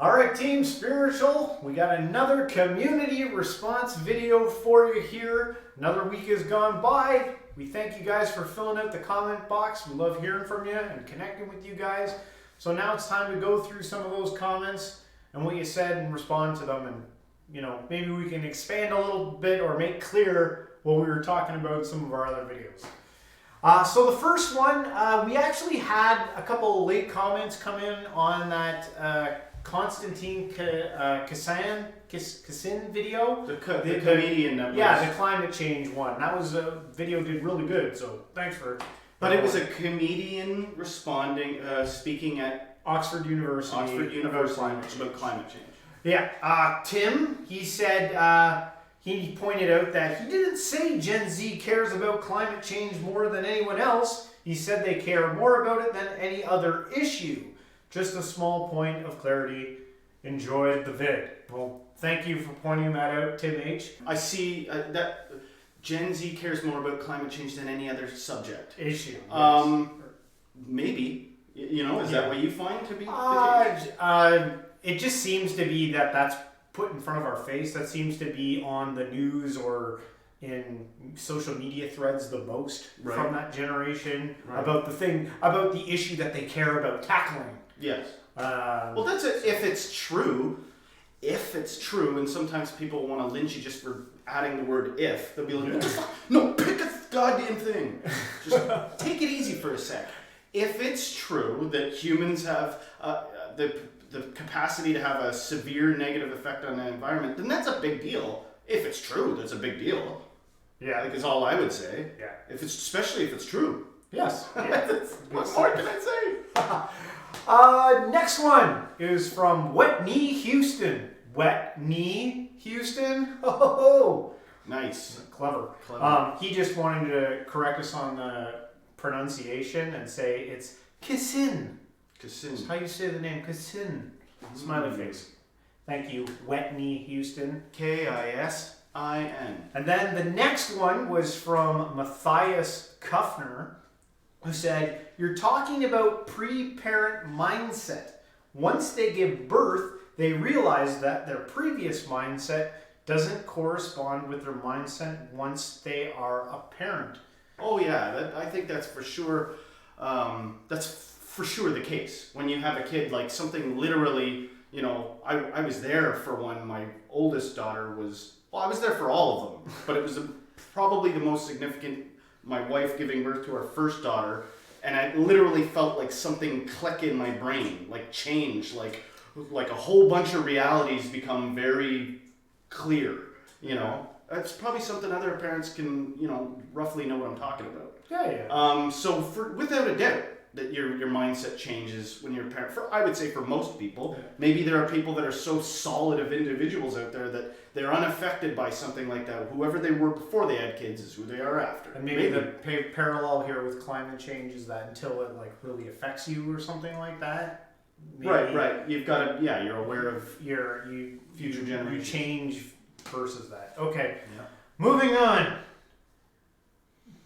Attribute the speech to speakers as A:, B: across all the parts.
A: All right, Team Spiritual, we got another community response video for you here. Another week has gone by. We thank you guys for filling out the comment box. We love hearing from you and connecting with you guys. So now it's time to go through some of those comments and what you said and respond to them. And, you know, maybe we can expand a little bit or make clear what we were talking about in some of our other videos. So the first one, we actually had a couple of late comments come in on that Constantine Kassin video.
B: The comedian that was...
A: Yeah, the climate change one. That was a video did really good, so thanks for...
B: But it was a comedian responding, speaking at
A: Oxford University about
B: climate change.
A: Yeah, Tim, he said, he pointed out that he didn't say Gen Z cares about climate change more than anyone else. He said they care more about it than any other issue. Just a small point of clarity. Enjoyed the vid. Well, thank you for pointing that out, Tim H.
B: I see that Gen Z cares more about climate change than any other subject.
A: Issue. Yes.
B: Maybe. You know, is that what you find to be the case?
A: It just seems to be that that's put in front of our face. That seems to be on the news or in social media threads the most from that generation about the issue that they care about tackling.
B: Yes. Well, that's it. If it's true, and sometimes people want to lynch you just for adding the word if, they'll be like, no, pick a goddamn thing. Just take it easy for a sec. If it's true that humans have the capacity to have a severe negative effect on the environment, then that's a big deal. If it's true, that's a big deal.
A: Yeah.
B: I think is all I would say.
A: Yeah.
B: Especially if it's true.
A: Yes.
B: What more can I say?
A: Next one is from Wet Knee Houston. Wet Knee Houston? Oh,
B: nice.
A: Clever. He just wanted to correct us on the pronunciation and say it's Kassin.
B: Kassin.
A: That's how you say the name, Kassin. Smiley face. Thank you, Wet Knee Houston.
B: K-I-S-I-N.
A: And then the next one was from Matthias Kuffner, who said, you're talking about pre-parent mindset. Once they give birth, they realize that their previous mindset doesn't correspond with their mindset once they are a parent.
B: Oh yeah, I think that's for sure. That's for sure the case. When you have a kid, like something literally, you know, I was there for when my oldest daughter was. Well, I was there for all of them, but it was probably the most significant. My wife giving birth to our first daughter, and I literally felt like something click in my brain, like change, like a whole bunch of realities become very clear. You know, that's probably something other parents can, you know, roughly know what I'm talking about.
A: Yeah.
B: So without a doubt, that your mindset changes when you're a parent. I would say for most people, maybe there are people that are so solid of individuals out there that they're unaffected by something like that. Whoever they were before they had kids is who they are after.
A: And maybe the parallel here with climate change is that until it like really affects you or something like that.
B: Right. You've got to, you're aware of
A: future generations. You change versus that. Okay.
B: Yeah.
A: Moving on.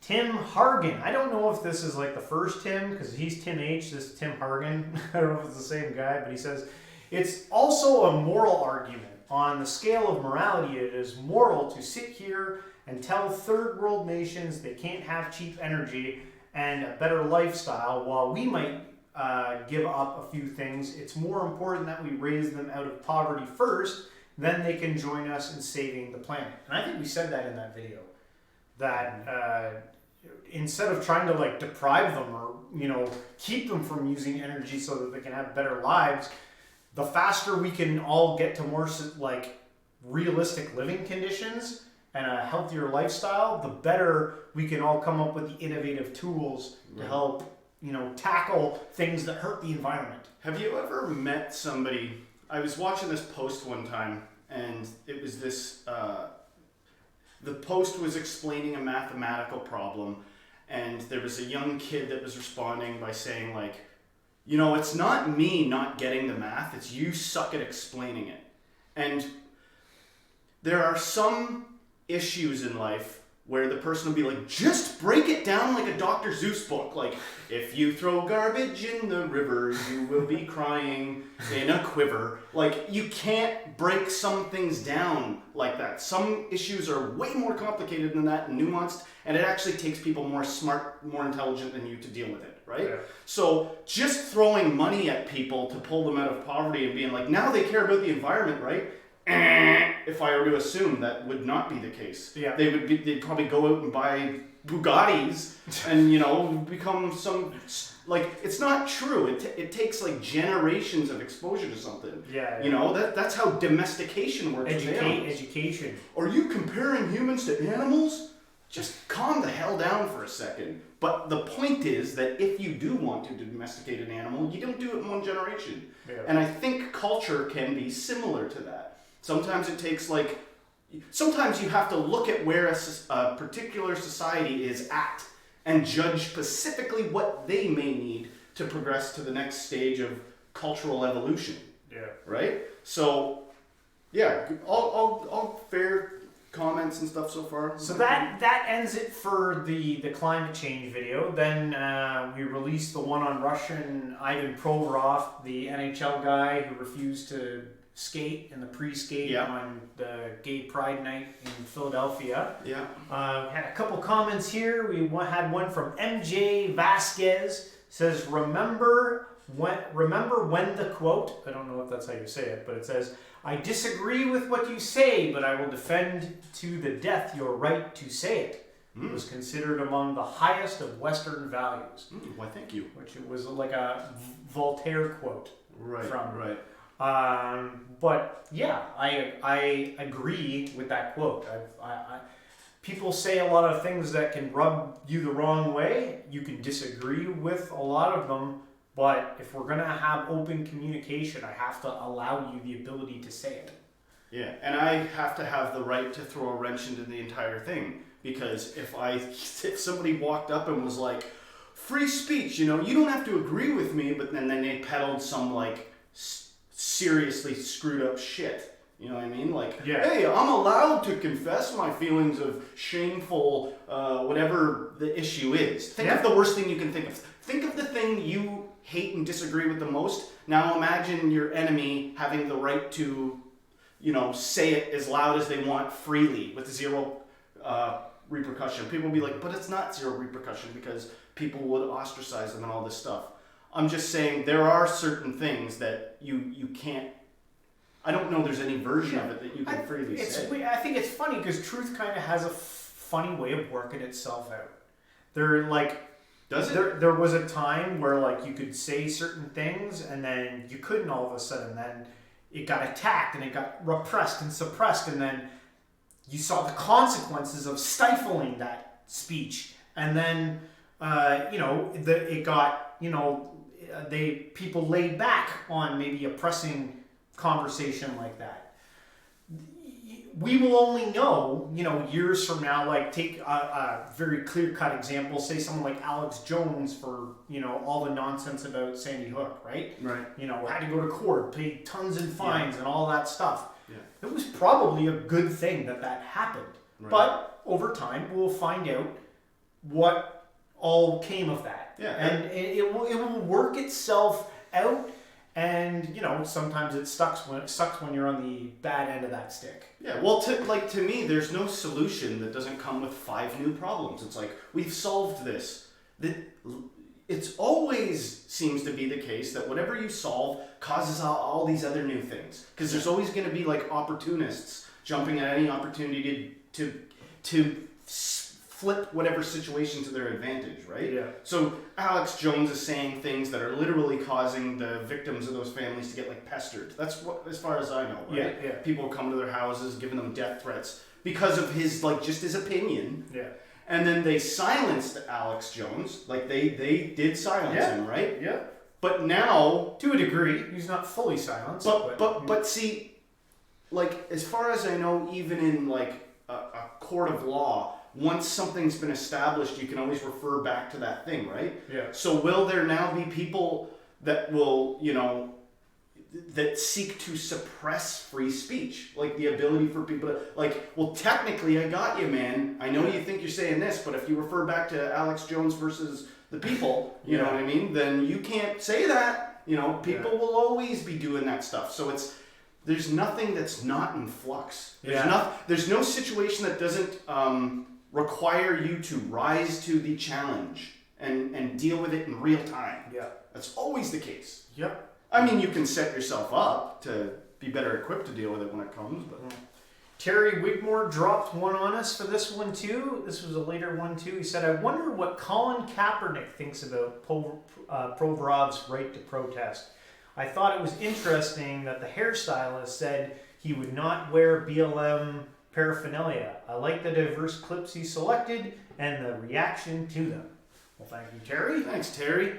A: Tim Hargan. I don't know if this is like the first Tim, because he's Tim H, this is Tim Hargan. I don't know if it's the same guy, but he says, it's also a moral argument. On the scale of morality, it is moral to sit here and tell third world nations they can't have cheap energy and a better lifestyle. While we might give up a few things, it's more important that we raise them out of poverty first, then they can join us in saving the planet. And I think we said that in that video. That instead of trying to like deprive them or, you know, keep them from using energy so that they can have better lives, the faster we can all get to more like realistic living conditions and a healthier lifestyle, the better we can all come up with the innovative tools to help, you know, tackle things that hurt the environment.
B: Have you ever met somebody? I was watching this post one time, and it was this. The post was explaining a mathematical problem, and there was a young kid that was responding by saying, like, you know, it's not me not getting the math, it's you suck at explaining it. And there are some issues in life where the person will be like, just break it down like a Dr. Seuss book. Like, if you throw garbage in the river, you will be crying in a quiver. Like, you can't break some things down like that. Some issues are way more complicated than that and nuanced, and it actually takes people more smart, more intelligent than you to deal with it, right?
A: Yeah.
B: So just throwing money at people to pull them out of poverty and being like, now they care about the environment, right? If I were to assume that would not be the case,
A: Yeah.
B: they'd probably go out and buy Bugattis and, you know, become some, like, it's not true. It takes like generations of exposure to something.
A: Yeah.
B: You know, that's how domestication works.
A: Education.
B: Are you comparing humans to animals? Just calm the hell down for a second. But the point is that if you do want to domesticate an animal, you don't do it in one generation.
A: Yeah.
B: And I think culture can be similar to that. Sometimes it takes sometimes you have to look at where a particular society is at and judge specifically what they may need to progress to the next stage of cultural evolution.
A: Yeah.
B: Right? So, yeah, all fair comments and stuff so far.
A: So that ends it for the climate change video. Then we released the one on Russian Ivan Provorov, the NHL guy who refused to skate in the pre-skate on the Gay Pride Night in Philadelphia.
B: Yeah.
A: Had a couple comments here. We had one from MJ Vasquez. Says, remember when the quote, I don't know if that's how you say it, but it says, I disagree with what you say, but I will defend to the death your right to say it. It was considered among the highest of Western values.
B: Why, thank you.
A: Which it was like a Voltaire quote.
B: Right.
A: Right. But yeah, I agree with that quote. People say a lot of things that can rub you the wrong way. You can disagree with a lot of them, but if we're going to have open communication, I have to allow you the ability to say it.
B: Yeah, and I have to have the right to throw a wrench into the entire thing, because if somebody walked up and was like, free speech, you know, you don't have to agree with me, but then they peddled some like seriously screwed up shit. You know what I mean? Like, hey, I'm allowed to confess my feelings of shameful, whatever the issue is. Think of the worst thing you can think of. Think of the thing you hate and disagree with the most. Now imagine your enemy having the right to, you know, say it as loud as they want freely with zero repercussion. People will be like, but it's not zero repercussion because people would ostracize them and all this stuff. I'm just saying there are certain things that you can't. I don't know there's any version of it that you can freely say.
A: I think it's funny because truth kind of has a funny way of working itself out. There was a time where like you could say certain things and then you couldn't all of a sudden. Then it got attacked and it got repressed and suppressed, and then you saw the consequences of stifling that speech. And then people laid back on maybe oppressing conversation like that. We will only know, years from now, like take a very clear-cut example, say someone like Alex Jones for, all the nonsense about Sandy Hook, right?
B: Right.
A: Had to go to court, pay tons in fines and all that stuff.
B: Yeah.
A: It was probably a good thing that happened. Right. But over time, we'll find out what all came of that.
B: Yeah.
A: And it will work itself out. And sometimes it sucks when you're on the bad end of that stick.
B: Yeah, well, to me, there's no solution that doesn't come with 5 new problems. It's like we've solved this. It's always seems to be the case that whatever you solve causes all these other new things, because there's always going to be like opportunists jumping at any opportunity to flip whatever situation to their advantage, right?
A: Yeah.
B: So Alex Jones is saying things that are literally causing the victims of those families to get like pestered. That's what, as far as I know, right?
A: Yeah.
B: People come to their houses, giving them death threats because of his just his opinion.
A: Yeah. And
B: then they silenced Alex Jones. Like they did silence him, right?
A: Yeah.
B: But now,
A: to a degree, he's not fully silenced.
B: But see, like as far as I know, even in like a court of law, once something's been established, you can always refer back to that thing, right?
A: Yeah.
B: So will there now be people that will, that seek to suppress free speech, like the ability for people to, like, well, technically I got you, man. I know you think you're saying this, but if you refer back to Alex Jones versus the people, you know what I mean, then you can't say that. You know, people will always be doing that stuff. So there's nothing that's not in flux. There's no situation that doesn't require you to rise to the challenge and deal with it in real time. Yeah, that's always the case. Yep. I mean, you can set yourself up to be better equipped to deal with it when it comes, but.
A: Terry Wigmore dropped one on us for this one too. This was a later one too. He said, I wonder what Colin Kaepernick thinks about Provorov's right to protest. I thought it was interesting that the hairstylist said he would not wear BLM paraphernalia. I like the diverse clips he selected and the reaction to them. Well, thank you, Terry.
B: Thanks, Terry.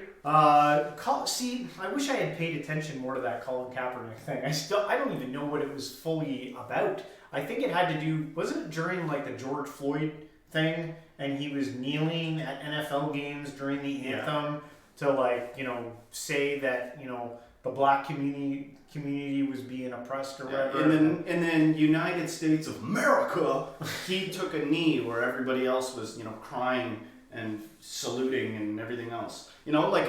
A: See, I wish I had paid attention more to that Colin Kaepernick thing. I don't even know what it was fully about. I think it had to do, wasn't it during like the George Floyd thing, and he was kneeling at NFL games during the anthem to, like, you know, say that, you know, the black community was being oppressed or whatever.
B: And then United States of America, he took a knee where everybody else was, you know, crying and saluting and everything else. You know, like,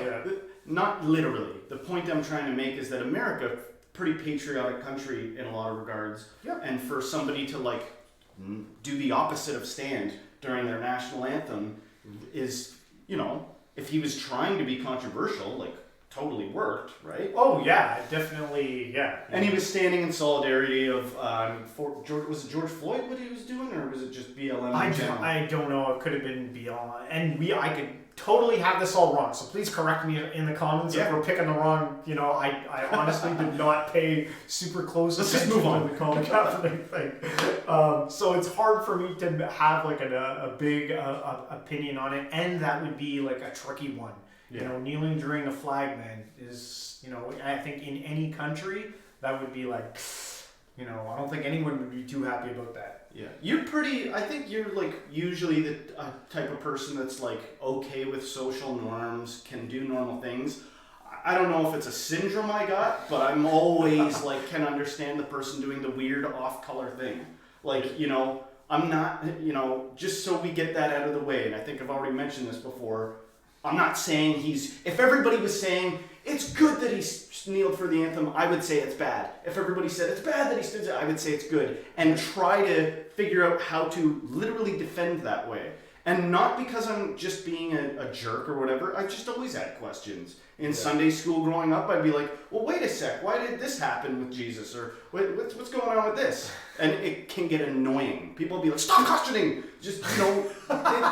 B: not literally. The point I'm trying to make is that America, pretty patriotic country in a lot of regards. Yep. And for somebody to, like, do the opposite of stand during their national anthem is, you know, if he was trying to be controversial, like, totally worked, right?
A: Oh yeah, definitely, yeah.
B: And he was standing in solidarity of was it George Floyd what he was doing, or was it just BLM?
A: I don't know. It could have been BLM, and I could totally have this all wrong. So please correct me in the comments if we're picking the wrong. You know, I honestly did not pay super close attention to the Colin Kaepernick thing. So it's hard for me to have like a big opinion on it, and that would be like a tricky one. You know, kneeling during a flag, man, is, you know, I think in any country, that would be like, you know, I don't think anyone would be too happy about that.
B: Yeah. I think you're like usually the type of person that's like okay with social norms, can do normal things. I don't know if it's a syndrome I got, but I'm always like, can understand the person doing the weird off-color thing. Like, you know, I'm not, you know, just so we get that out of the way, and I think I've already mentioned this before, I'm not saying if everybody was saying, it's good that he kneeled for the anthem, I would say it's bad. If everybody said it's bad that he stood, I would say it's good. And try to figure out how to literally defend that way. And not because I'm just being a jerk or whatever, I just always had questions. In Sunday school growing up, I'd be like, well, wait a sec, why did this happen with Jesus? Or what's going on with this? And it can get annoying. People will be like, stop questioning! Just, you know,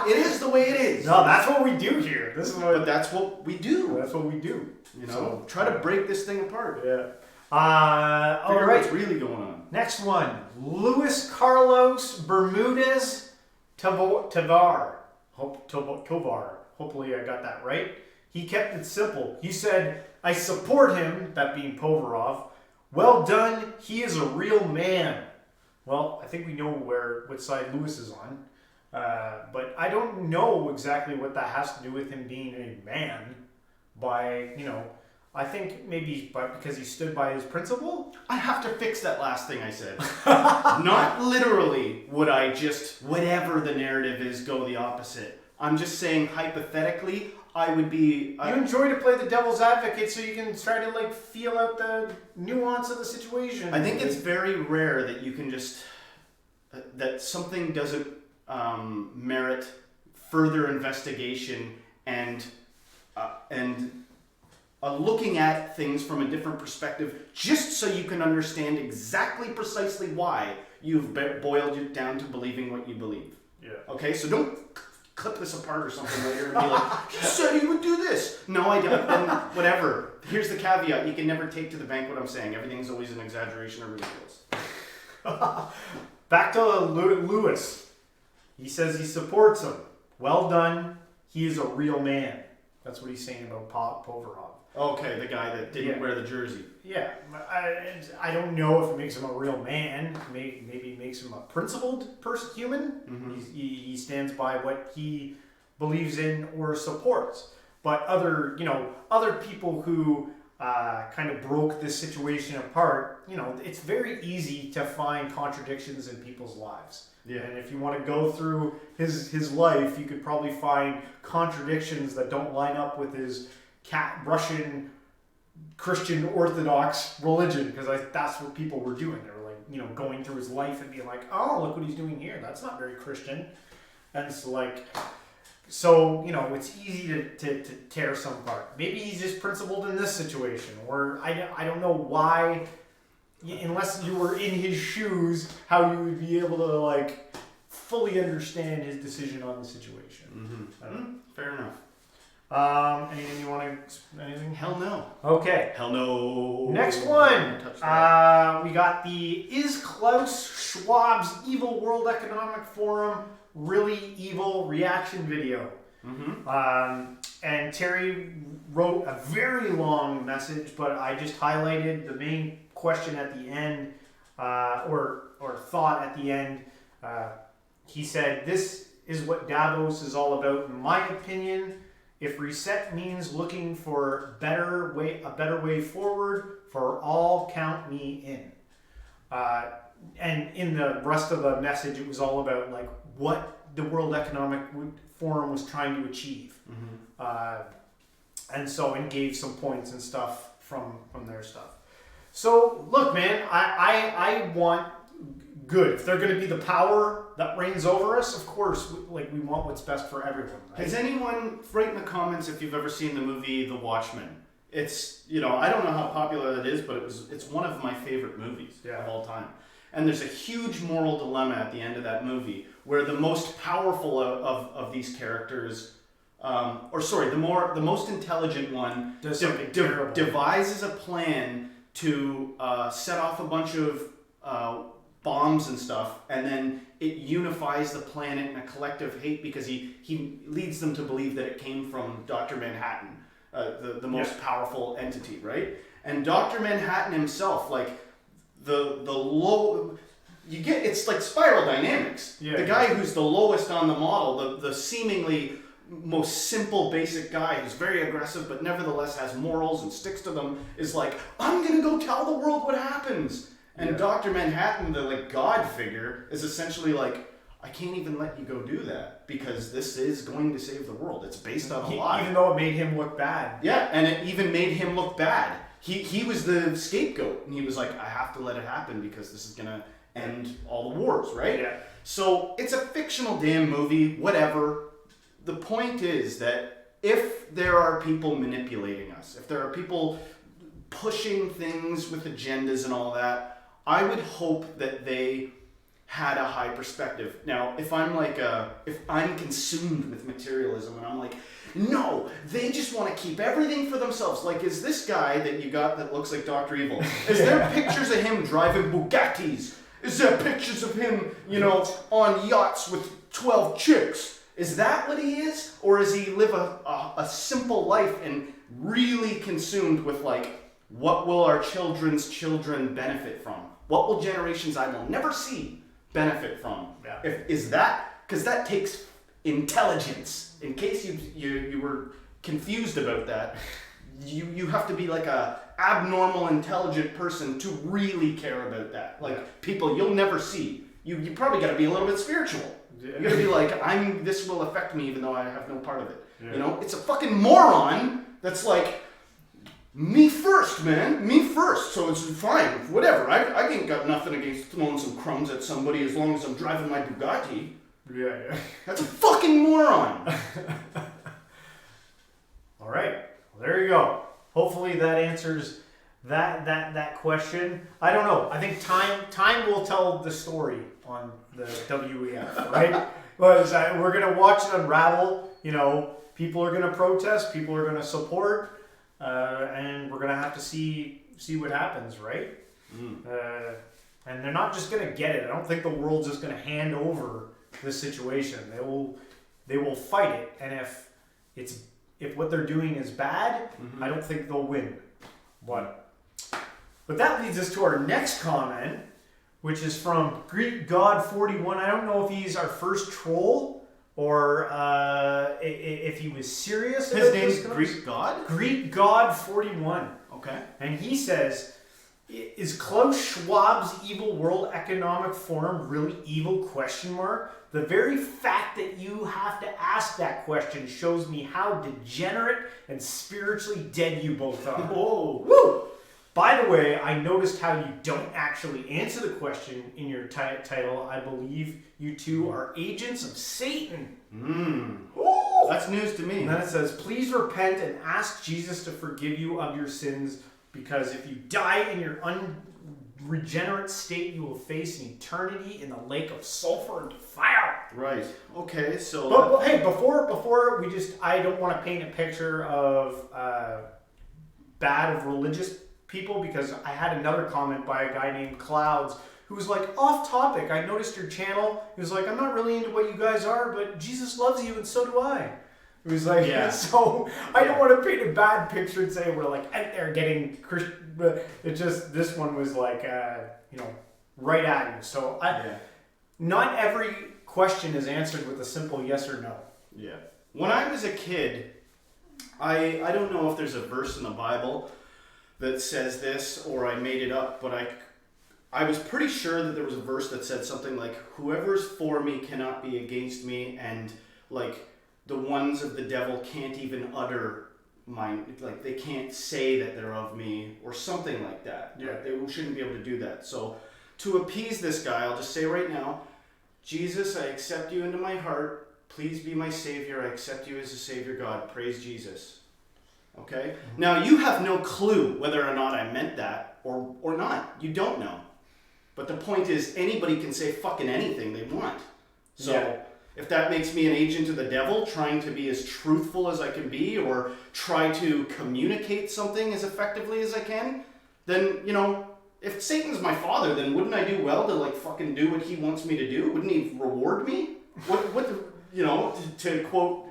B: it is the way it is.
A: No, that's what we do here.
B: But that's what we do.
A: That's what we do.
B: You know, so, try to break this thing apart.
A: Yeah. All right.
B: What's really going on?
A: Next one. Luis Carlos Bermudez Tovar. Hopefully I got that right. He kept it simple. He said, I support him, that being Provorov. Well done. He is a real man. Well, I think we know what side Lewis is on. But I don't know exactly what that has to do with him being a man. I think maybe because he stood by his principle.
B: I have to fix that last thing I said. Not literally would I just, whatever the narrative is, go the opposite. I'm just saying hypothetically, I would be...
A: You enjoy to play the devil's advocate so you can try to like feel out the nuance of the situation.
B: I think it's very rare that you can just... that something doesn't merit further investigation and looking at things from a different perspective just so you can understand exactly precisely why you've boiled it down to believing what you believe.
A: Yeah.
B: Okay, so don't clip this apart or something later and be like, he said he would do this. No, I don't. Then whatever. Here's the caveat. You can never take to the bank what I'm saying. Everything's always an exaggeration or ridiculous.
A: Back to Lewis. He says he supports him. Well done. He is a real man. That's what he's saying about Provorov.
B: Okay, the guy that didn't wear the jersey.
A: Yeah, I don't know if it makes him a real man. Maybe it makes him a principled human. Mm-hmm. He stands by what he believes in or supports. But other people who kind of broke this situation apart, you know, it's very easy to find contradictions in people's lives.
B: Yeah.
A: And if you want to go through his life, you could probably find contradictions that don't line up with his Russian Christian Orthodox religion, because that's what people were doing. They were like, you know, going through his life and being like, oh, look what he's doing here. That's not very Christian. And it's like, so, you know, it's easy to tear some apart. Maybe he's just principled in this situation, or I don't know why, unless you were in his shoes, how you would be able to, like, fully understand his decision on the situation.
B: Fair enough.
A: Anything you want to, anything?
B: Hell no.
A: Okay.
B: Hell no.
A: Next one. We got the Is Klaus Schwab's Evil World Economic Forum Really Evil reaction video. And Terry wrote a very long message, but I just highlighted the main question at the end, or thought at the end. He said, "This is what Davos is all about, in my opinion. If reset means looking for a better way forward, for all, count me in." And in the rest of the message, it was all about like what the World Economic Forum was trying to achieve, and gave some points and stuff from their stuff. So look, man, I want good. If they're going to be the power that reigns over us, of course, we want what's best for everyone. Right?
B: Has anyone, write in the comments if you've ever seen the movie The Watchmen. It's, you know, I don't know how popular it is, but it's one of my favorite movies of all time. And there's a huge moral dilemma at the end of that movie where the most powerful of these characters, the most intelligent one devises a plan to set off a bunch of bombs and stuff, and then it unifies the planet in a collective hate because he leads them to believe that it came from Dr. Manhattan, the most powerful entity, right? And Dr. Manhattan himself, like it's like spiral dynamics. The guy who's the lowest on the model, the seemingly most simple basic guy who's very aggressive but nevertheless has morals and sticks to them, is like, I'm gonna go tell the world what happens. And Dr. Manhattan, the like God figure, is essentially like, I can't even let you go do that because this is going to save the world. It's based on a lie.
A: Even though it made him look bad.
B: Yeah, and it even made him look bad. He was the scapegoat, and he was like, I have to let it happen because this is gonna end all the wars, right?
A: Yeah.
B: So it's a fictional damn movie, whatever. The point is that if there are people manipulating us, if there are people pushing things with agendas and all that, I would hope that they had a high perspective. Now, if I'm consumed with materialism and I'm like, no, they just want to keep everything for themselves. Like, is this guy that you got that looks like Dr. Evil, is there pictures of him driving Bugattis? Is there pictures of him, you know, on yachts with 12 chicks? Is that what he is? Or is he live a simple life and really consumed with like, what will our children's children benefit from? What will generations I will never see benefit from?
A: Yeah.
B: Is that, because that takes intelligence. In case you were confused about that, you have to be like a abnormal intelligent person to really care about that. Like people you'll never see. You probably got to be a little bit spiritual. You got to be like, this will affect me even though I have no part of it. Yeah. You know, it's a fucking moron that's like, me first, man. Me first. So it's fine. Whatever. I ain't got nothing against throwing some crumbs at somebody as long as I'm driving my Bugatti.
A: Yeah.
B: That's a fucking moron.
A: All right. Well, there you go. Hopefully that answers that question. I don't know. I think time will tell the story on the WEF, right? But we're gonna watch it unravel. You know, people are gonna protest. People are gonna support. And we're gonna have to see what happens, right? And they're not just gonna get it. I don't think the world's just gonna hand over this situation. They will fight it, and if what they're doing is bad, I don't think they'll win. But that leads us to our next comment, which is from Greek God 41. I don't know if he's our first troll or if he was serious.
B: His name's Greek God?
A: Greek God 41.
B: Okay.
A: And he says, is Klaus Schwab's evil World Economic Forum really evil, question mark? The very fact that you have to ask that question shows me how degenerate and spiritually dead you both are.
B: Whoa.
A: Woo! By the way, I noticed how you don't actually answer the question in your title. I believe you two are agents of Satan.
B: That's news to me.
A: And then it says, please repent and ask Jesus to forgive you of your sins, because if you die in your unregenerate state, you will face an eternity in the lake of sulfur and fire.
B: Right. Okay, so...
A: But hey, before we just... I don't want to paint a picture of bad of religious people, because I had another comment by a guy named Clouds who was like, off topic, I noticed your channel. He was like, I'm not really into what you guys are, but Jesus loves you and so do I. It was like,
B: yeah.
A: So I don't want to paint a bad picture and say we're like out there getting Christian, but it just, this one was like, right at you. So not every question is answered with a simple yes or no.
B: Yeah. When I was a kid, I don't know if there's a verse in the Bible that says this, or I made it up, but I was pretty sure that there was a verse that said something like, whoever's for me cannot be against me, and like the ones of the devil can't even utter like they can't say that they're of me, or something like that.
A: Yeah.
B: Like they shouldn't be able to do that. So to appease this guy, I'll just say right now, Jesus, I accept you into my heart. Please be my Savior. I accept you as a Savior, God. Praise Jesus. Okay? Mm-hmm. Now, you have no clue whether or not I meant that or not. You don't know. But the point is, anybody can say fucking anything they want. So if that makes me an agent of the devil, trying to be as truthful as I can be, or try to communicate something as effectively as I can, then, if Satan's my father, then wouldn't I do well to like fucking do what he wants me to do? Wouldn't he reward me? To quote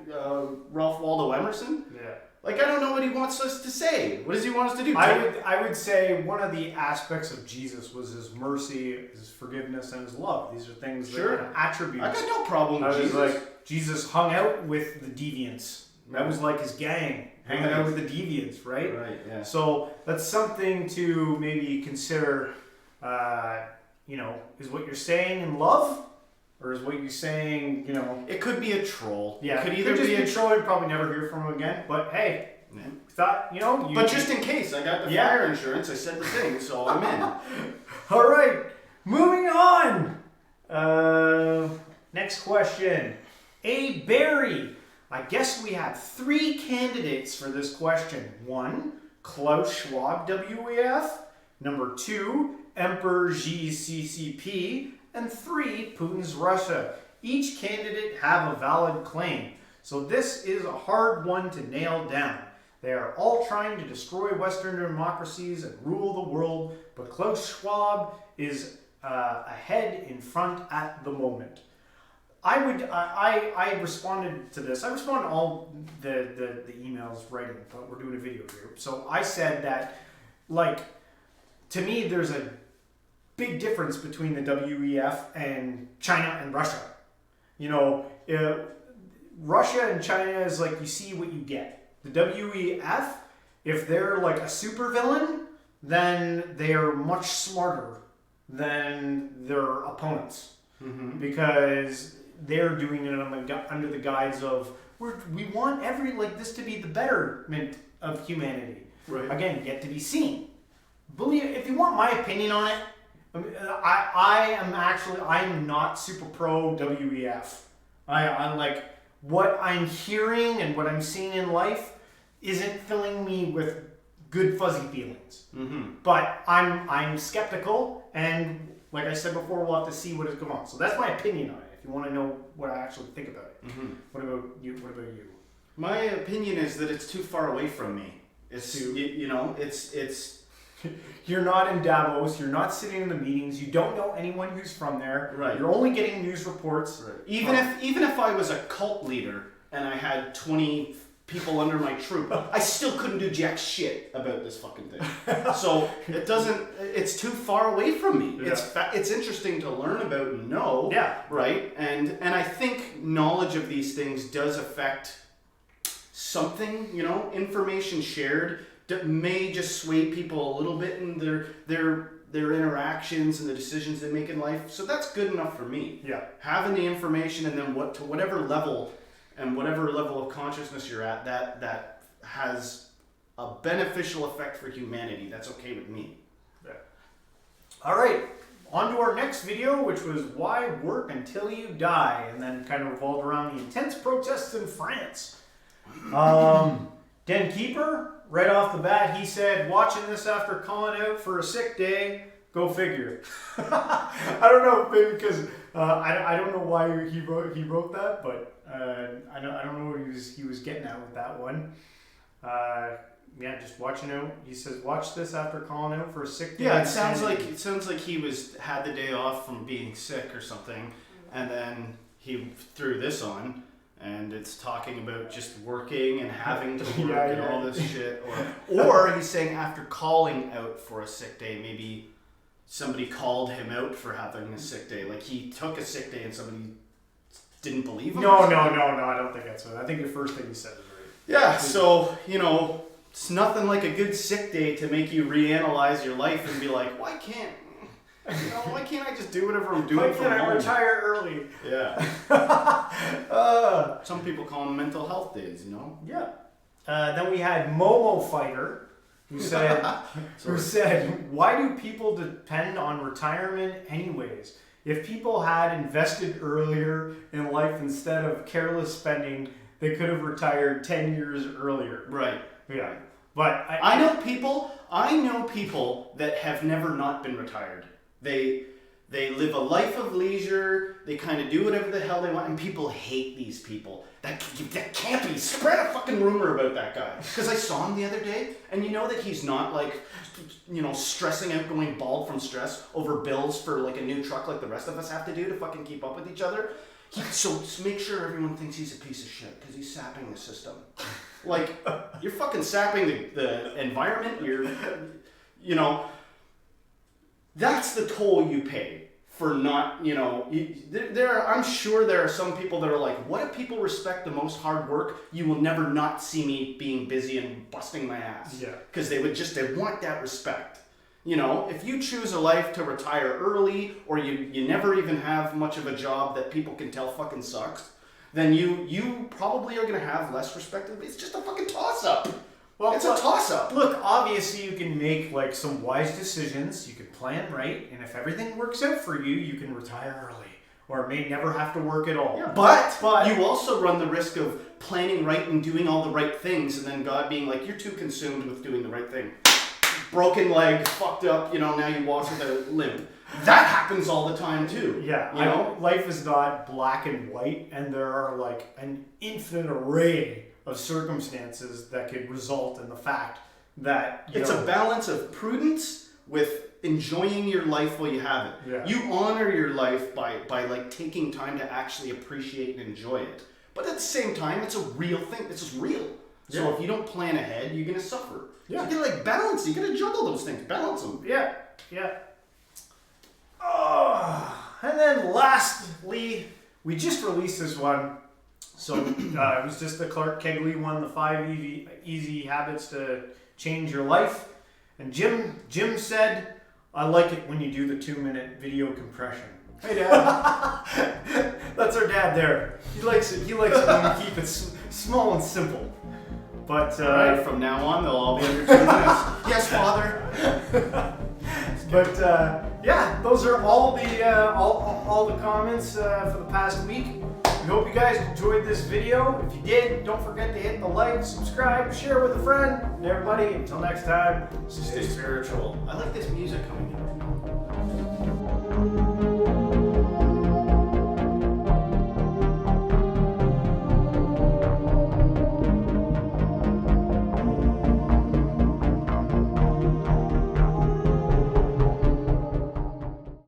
B: Ralph Waldo Emerson?
A: Yeah.
B: Like, I don't know what he wants us to say. What does he want us to do?
A: I would say one of the aspects of Jesus was his mercy, his forgiveness, and his love. These are things that are attributes.
B: I got no problem with Jesus.
A: Like, Jesus hung out with the deviants. That was like his gang, hanging out with the deviants, right?
B: Right, yeah.
A: So that's something to maybe consider, is what you're saying in love? Or is what you're saying,
B: It could be a troll.
A: Yeah,
B: it could
A: either be a troll. You'd probably never hear from him again. But hey, thought,
B: But just in case, I got the fire insurance. I said the thing, so I'm in.
A: All right, moving on. Next question. A. Barry. I guess we have 3 candidates for this question. 1, Klaus Schwab, WEF. Number 2, Emperor Xi CCP. And 3, Putin's Russia. Each candidate have a valid claim. So this is a hard one to nail down. They are all trying to destroy Western democracies and rule the world, but Klaus Schwab is ahead in front at the moment. I responded to this. I responded to all the emails writing, but we're doing a video here. So I said that, to me, there's a big difference between the WEF and China and Russia. Russia and China is like you see what you get. The WEF, if they're like a supervillain, then they are much smarter than their opponents. Mm-hmm. Because they're doing it under the guise of we want this to be the betterment of humanity.
B: Right. Again,
A: yet to be seen. If you want my opinion on it, I'm not super pro WEF. I'm like, what I'm hearing and what I'm seeing in life isn't filling me with good fuzzy feelings. Mm-hmm. But I'm skeptical, and like I said before, we'll have to see what is going on. So that's my opinion on it. If you want to know what I actually think about it. Mm-hmm. What about you?
B: My opinion is that it's too far away from me. It's
A: You're not in Davos. You're not sitting in the meetings. You don't know anyone who's from there.
B: Right.
A: You're only getting news reports.
B: Right. Even if I was a cult leader and I had 20 people under my troop, I still couldn't do jack shit about this fucking thing. So it's too far away from me. Yeah. It's interesting to learn about and know.
A: Yeah.
B: Right. And I think knowledge of these things does affect something. Information shared may just sway people a little bit in their interactions and the decisions they make in life. So that's good enough for me.
A: Yeah.
B: Having the information, and then whatever level of consciousness you're at, that has a beneficial effect for humanity, that's okay with me.
A: Yeah. All right. On to our next video, which was why work until you die, and then kind of revolved around the intense protests in France. Den Keeper, right off the bat, he said, watching this after calling out for a sick day, go figure. I don't know, maybe because I don't know why he wrote that, but I don't know what he was getting at with that one. Yeah, just watching out. He says, watch this after calling out for a sick day.
B: Yeah, it sounds like he had the day off from being sick or something, and then he threw this on, and it's talking about just working and having to work and all this shit. Or he's saying after calling out for a sick day, maybe somebody called him out for having a sick day. Like he took a sick day and somebody didn't believe him.
A: No, I don't think that's it. I think the first thing he said is right.
B: Yeah, so, it's nothing like a good sick day to make you reanalyze your life and be like, why can't I just do whatever I'm doing from home?
A: Why can't I retire early?
B: Yeah. Some people call them mental health days,
A: Yeah. Then we had Momo Fighter, who said, why do people depend on retirement anyways? If people had invested earlier in life instead of careless spending, they could have retired 10 years earlier.
B: Right.
A: Yeah. But
B: I know people that have never not been retired. They live a life of leisure. They kind of do whatever the hell they want, and people hate these people. That can't be. Spread a fucking rumor about that guy. Because I saw him the other day, and you know that he's not like, stressing out, going bald from stress over bills for like a new truck like the rest of us have to do to fucking keep up with each other. So make sure everyone thinks he's a piece of shit because he's sapping the system. Like, you're fucking sapping the environment. That's the toll you pay for not, I'm sure there are some people that are like, what if people respect the most hard work? You will never not see me being busy and busting my ass.
A: Yeah.
B: Because they want that respect. If you choose a life to retire early, or you never even have much of a job that people can tell fucking sucks, then you probably are going to have less respect. It's just a fucking toss-up. Well, it's a toss-up.
A: Look, obviously you can make like some wise decisions. You can plan right, and if everything works out for you, you can retire early, or may never have to work at all.
B: Yeah, but you also run the risk of planning right and doing all the right things, and then God being like, you're too consumed with doing the right thing. Broken leg, fucked up, now you walk with a limp. That happens all the time too.
A: Yeah, life is not black and white, and there are like an infinite array of circumstances that could result in the fact that
B: it's a balance of prudence with enjoying your life while you have it.
A: Yeah.
B: You honor your life by like taking time to actually appreciate and enjoy it. But at the same time, it's a real thing. This is real. So if you don't plan ahead, you're gonna suffer.
A: Yeah.
B: So you gotta balance. You gotta juggle those things. Balance them.
A: Yeah. And then lastly, we just released this one. So it was just the Clark Kegley one, the 5 easy habits to change your life. And Jim said, I like it when you do the 2-minute video compression. Hey, Dad. That's our dad there. He likes it when we keep it small and simple. But
B: right, from now on, they'll all be under 2 minutes. Yes, Father.
A: But yeah, those are all the comments for the past week. We hope you guys enjoyed this video. If you did, don't forget to hit the like, subscribe, share with a friend. And everybody, until next time, stay spiritual.
B: I like this music coming in.